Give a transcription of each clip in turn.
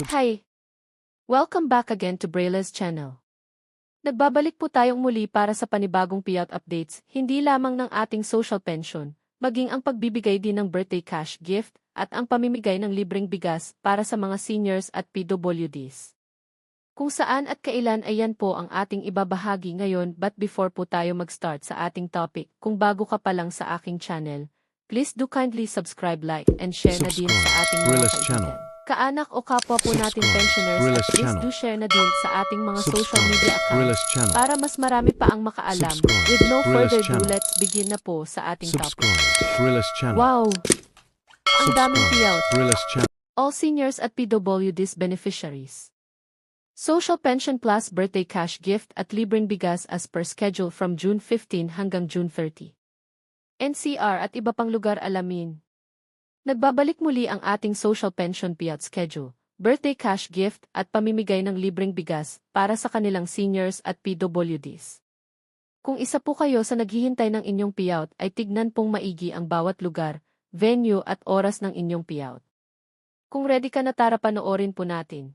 Hi! Welcome back again to Brayla's channel. Nagbabalik po tayong muli para sa panibagong payout updates, hindi lamang ng ating social pension, maging ang pagbibigay din ng birthday cash gift at ang pamimigay ng libreng bigas para sa mga seniors at PWDs. Kung saan at kailan ayan po ang ating ibabahagi ngayon, but before po tayo mag-start sa ating topic, kung bago ka pa lang sa aking channel, please do kindly subscribe, like, and share na din sa ating mga kaibigan. Kaanak o kapwa po natin pensioners at please do share na din sa ating mga social media accounts para mas marami pa ang makaalam. With no further ado, let's begin na po sa ating topic. Wow! Ang daming payout. All seniors at PWDs beneficiaries. Social Pension Plus Birthday Cash Gift at libreng bigas as per schedule from June 15 hanggang June 30. NCR at iba pang lugar alamin. Nagbabalik muli ang ating social pension payout schedule, birthday cash gift at pamimigay ng libreng bigas para sa kanilang seniors at PWDs. Kung isa po kayo sa naghihintay ng inyong payout ay tignan pong maigi ang bawat lugar, venue at oras ng inyong payout. Kung ready ka na, tara panoorin po natin.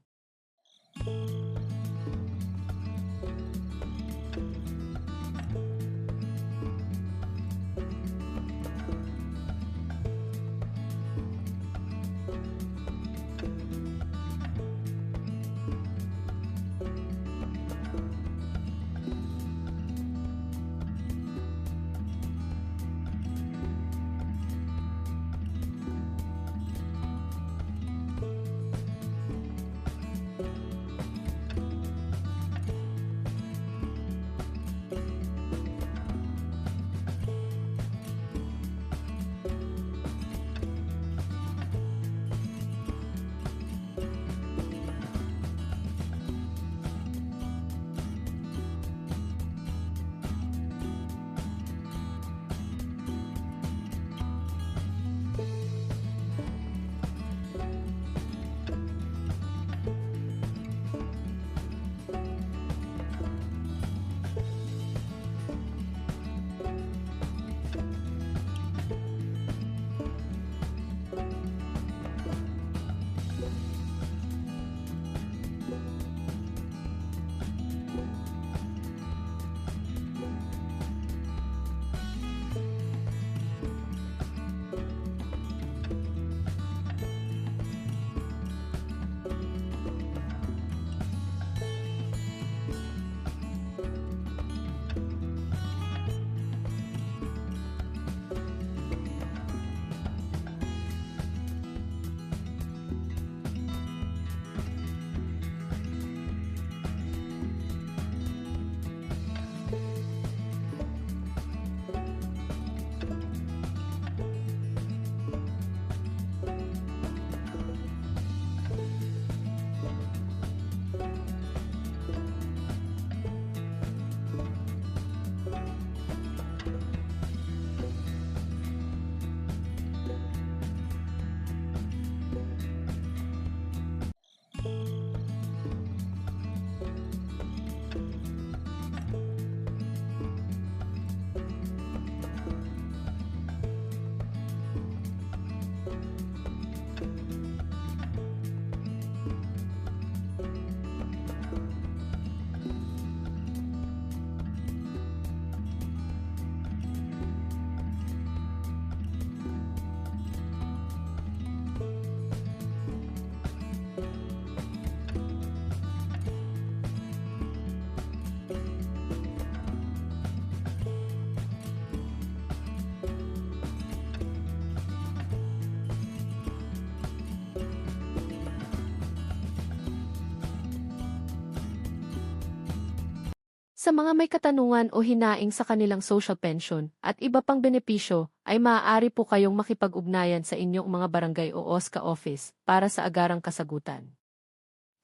Sa mga may katanungan o hinaing sa kanilang social pension at iba pang benepisyo, ay maaari po kayong makipag-ugnayan sa inyong mga barangay o OSCA office para sa agarang kasagutan.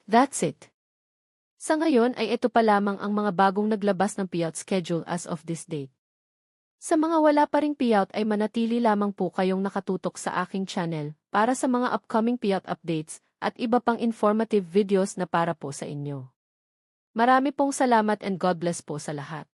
That's it. Sa ngayon ay ito pa lamang ang mga bagong naglabas ng payout schedule as of this date. Sa mga wala pa ring payout ay manatili lamang po kayong nakatutok sa aking channel para sa mga upcoming payout updates at iba pang informative videos na para po sa inyo. Marami pong salamat and God bless po sa lahat.